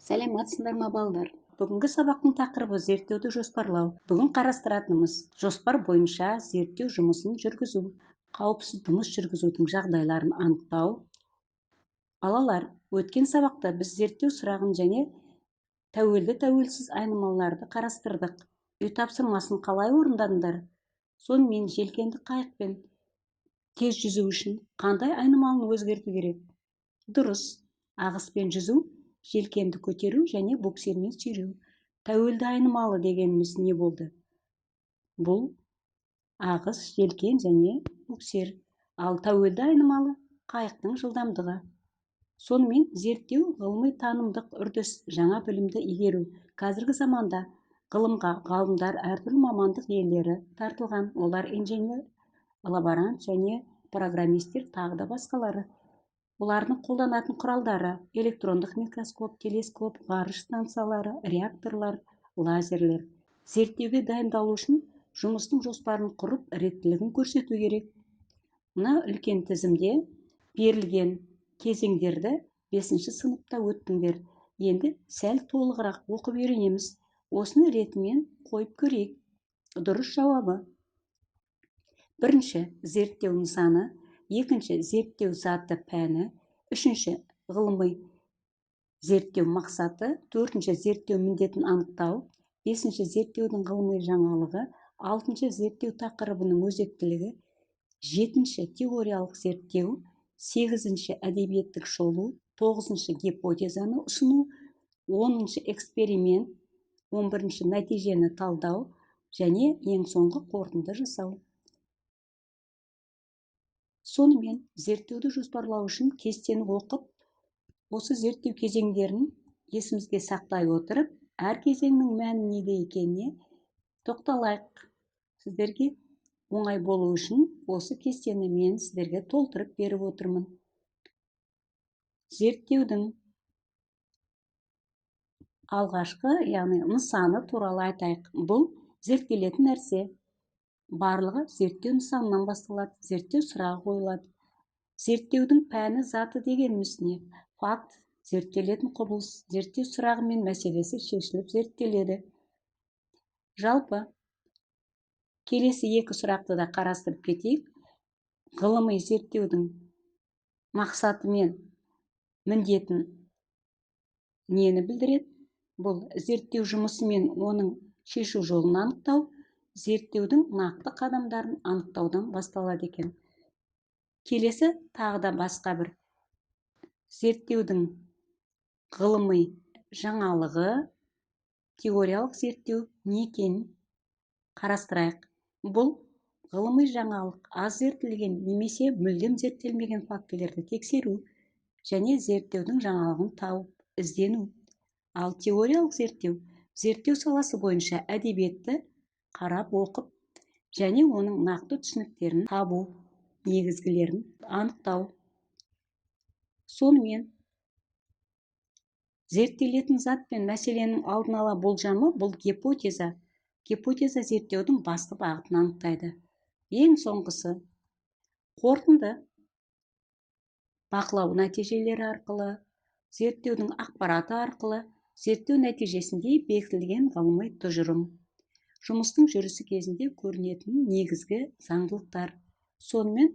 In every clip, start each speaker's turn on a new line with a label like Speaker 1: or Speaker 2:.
Speaker 1: Сәлеметсіңдер ма балдар? Бүгінгі сабақтың тақырыбы зерттеуді жоспарлау. Бүгін қарастыратынымыз жоспар бойынша зерттеу жұмысын жүргізу, қауіпсіз жұмыс жүргізудің жағдайларын анықтау. Балалар, өткен сабақта біз зерттеу сұрағын және тәуелсіз айнымалыларды қарастырдық. Үй тапсырмасын қалай орындадыңдар? Сонымен желкенді қайықпен тез жүзу үшін қандай айнымалын өзгерту керек? Дұрыс, ағыспен жүзу, желкенді көтеру және буксирмен сүйреу. Тәуелді айнымалы дегеніміз не болды? Бұл ағыс, желкен және буксир. Ал тәуелді айнымалы қайықтың жылдамдығы. Сонымен зерттеу ғылыми танымдық үрдіс, жаңа білімді игеру. Қазіргі заманда ғылымға ғалымдар әртүрлі мамандық иелері тартылған. Олар инженер, лаборант және программистер тағы да басқалары. Олардың қолданатын құралдары: электрондық микроскоп, телескоп, ғарыш станциялары, реакторлар, лазерлер. Зерттеуге дайындалу үшін жұмыстың жоспарын құрып, реттілігін көрсету керек. Мына үлкен тізімде берілген кезеңдерді 5-ші сыныпта өттіңдер. Енді сәл толығырақ оқып үйренеміз. Осыны ретімен қойып көрейік. Дұрыс жауабы: бірінші, зерттеу нысаны; екінші, зерттеу заты пәні; үшінші, ғылыми зерттеу мақсаты; төртінші, зерттеу міндетін анықтау; бесінші, зерттеудің ғылыми жаңалығы; алтыншы, зерттеу тақырыбының өзектілігі; жетінші, теориялық зерттеу; сегізінші, әдебиеттік шолу; тоғызыншы, гипотезаны ұсыну; 10-шы, эксперимент; 11-ші, нәтижені талдау және ең соңғы қорытынды жасау. Сонымен, зерттеуді жоспарлау үшін кестені оқып, осы зерттеу кезеңдерін есімізге сақтай отырып, әр кезеңнің мәні неде екеніне тоқталайық. Сіздерге оңай болу үшін осы кестені мен сіздерге толтырып беріп отырмын. Зерттеудің алғашқы, яғни нысаны туралы айтайық. Бұл зерттелетін нәрсе. Барлығы зерттеу нысанынан басталады, зерттеу сұрағы қойылады. Зерттеудің пәні, заты дегеніміз не? Факт, зерттелетін құбылыс, зерттеу сұрағы мен мәселесі шешіліп зерттеледі. Жалпы, келесі екі сұрақты да қарастырып кетейік. Ғылыми зерттеудің мақсаты мен міндетін нені білдіреді? Бұл зерттеу жұмысы мен оның шешу жолын анықтау, зерттеудің нақты қадамдарын анықтаудан басталады екен. Келесі тағы да басқа бір зерттеудің ғылыми жаңалығы, теориялық зерттеу не екенін қарастырайық. Бұл ғылыми жаңалық аз зерттелген немесе мүлдем зерттелмеген фактілерді тексеру және зерттеудің жаңалығын тауып, іздену. Ал теориялық зерттеу саласы бойынша әдебиетті қарап оқып және оның нақты түсініктерін табу, негізгілерін анықтау. Сонымен, зерттелетін зат пен мәселенің алдын ала болжамы — бұл гипотеза. Гипотеза зерттеудің басты бағытын анықтайды. Ең соңғысы қорытынды. Бақылау нәтижелері арқылы, зерттеудің ақпараты арқылы, зерттеу нәтижесінде бекітілген ғылыми тұжырым. Жұмыстың жүрісі кезінде көрінетін негізгі заңдылықтар. Сонымен,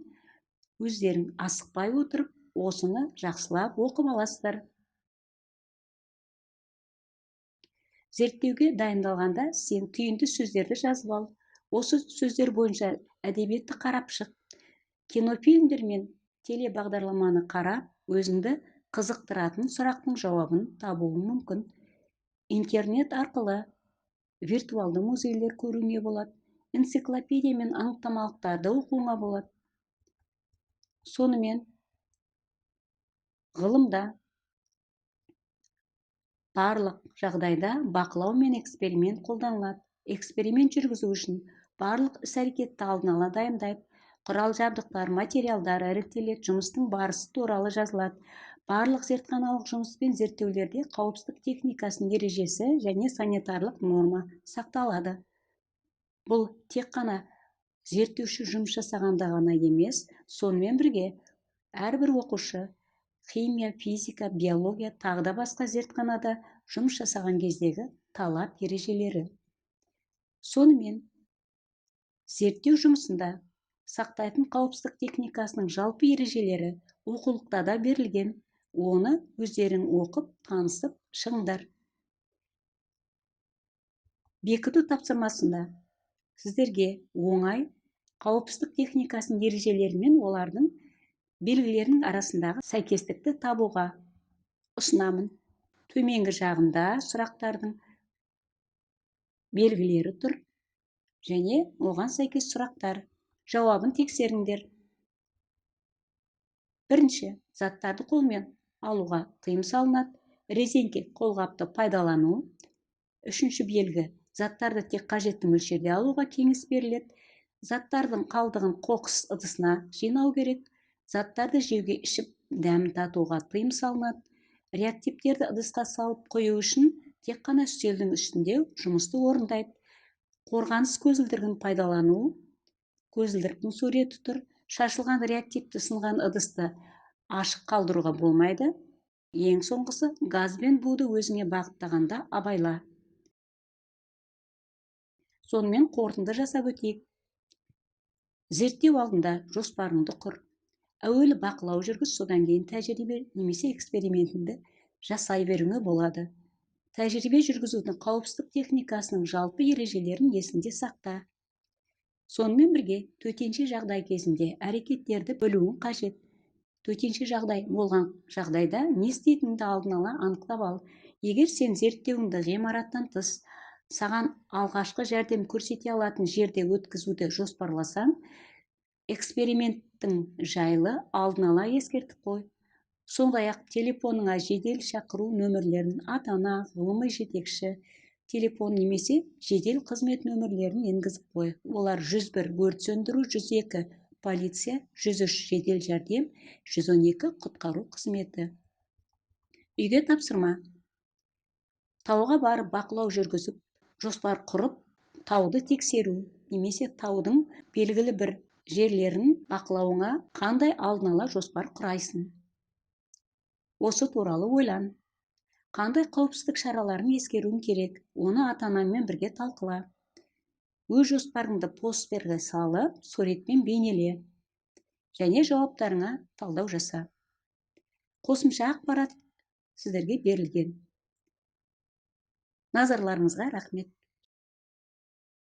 Speaker 1: өздерің асықпай отырып, осыны жақсылап оқып аласыздар. Зерттеуге дайындалғанда сен түйінді сөздерді жазып ал. Осы сөздер бойынша әдебиетті қарап шық. Кинофильмдер мен телебағдарламаны қарап, өзіңді қызықтыратын сұрақтың жауабын табуың мүмкін. Интернет арқылы виртуалды музейлер көруіңе болады. Энциклопедия мен анықтамалықтарды оқуыңа болады. Сонымен, ғылымда барлық жағдайда бақылау мен эксперимент қолданылады. Эксперимент жүргізу үшін барлық іс-әрекетті алдын ала дайындайды. Құрал жабдықтар, материалдар іріктеледі, жұмыстың барысы туралы жазылады. Барлық зертханалық жұмыс пен зерттеулерде қауіпсіздік техникасының ережесі және санитарлық норма сақталады. Бұл тек қана зерттеуші жұмыс жасағанда ғана емес, сонымен бірге әрбір оқушы химия, физика, биология, тағы да басқа зертханада жұмыс жасаған кездегі талап ережелері. Сонымен, зерттеу жұмысында сақтайтын қауіпсіздік техникасының жалпы ережелері оқулықта да берілген. Оны өздерің оқып, танысып шығыңдар. Бекіту тапсырмасында сіздерге оңай қауіпсіздік техникасының ережелері мен олардың белгілерінің арасындағы сәйкестікті табуға ұсынамын. Төменгі жағында сұрақтардың белгілері тұр және оған сәйкес сұрақтар. Жауабын тексеріңдер. Бірінші, заттарды қолмен алуға тыйым салынады. Резеңке қолғапты пайдалану. Үшінші белгі, заттарды тек қажетті мөлшерде алуға кеңес беріледі. Заттардың қалдығын қоқыс ыдысына жинау керек. Заттарды жеуге ішіп дәмін татуға тыйым салынады. Реактивтерді ыдысқа салып қою үшін тек қана үстелдің үстінде жұмысты орындайды. Қорғаныс көзілдірігін пайдалану. Көзілдіріктің суреті тұр. Шашылған реактивті сынған ыдысты ашық қалдыруға болмайды. Ең соңғысы, газ бен буды өзіңе бағыттағанда абайла. Сонымен қорытынды жасап өтейік. Зерттеу алдында жоспарыңды құр. Әуелі бақылау жүргіз, содан кейін тәжірибе немесе экспериментіңді жасай беруіңе болады. Тәжірибе жүргізудің қауіпсіздік техникасының жалпы ережелерін есіңде сақта. Сонымен бірге, төтенше жағдай кезінде әрекеттерді білуің қажет. Төтенше жағдай болған жағдайда не істейтініңді алдын ала анықтап ал. Егер сен зерттеуіңді ғимараттан тыс, саған алғашқы жәрдем көрсете алатын жерде өткізуді жоспарласаң, эксперименттің жайлы алдын ала ескертіп қой. Сондай-ақ телефоныңа жедел шақыру нөмірлерін ата-ана, ғылыми жетекші телефон немесе жедел қызмет нөмірлерін енгізіп қой. Олар 101 өрт сөндіру, 102 полиция, 103 жедел жәрдем, 112 құтқару қызметі. Үйге тапсырма. Тауға барып бақылау жүргізіп, жоспар құрып, тауды тексеру немесе таудың белгілі бір жерлерін бақылауыңа қандай алдын ала жоспар құрайсың. Осы туралы ойлан. Қандай қауіпсіздік шараларын ескеруің керек, оны ата-анамен бірге талқыла. Өз жоспарыңды посттерге салып, суретпен бейнеле және жауаптарыңа талдау жаса. Қосымша ақпарат сіздерге берілген. Назарларыңызға рахмет.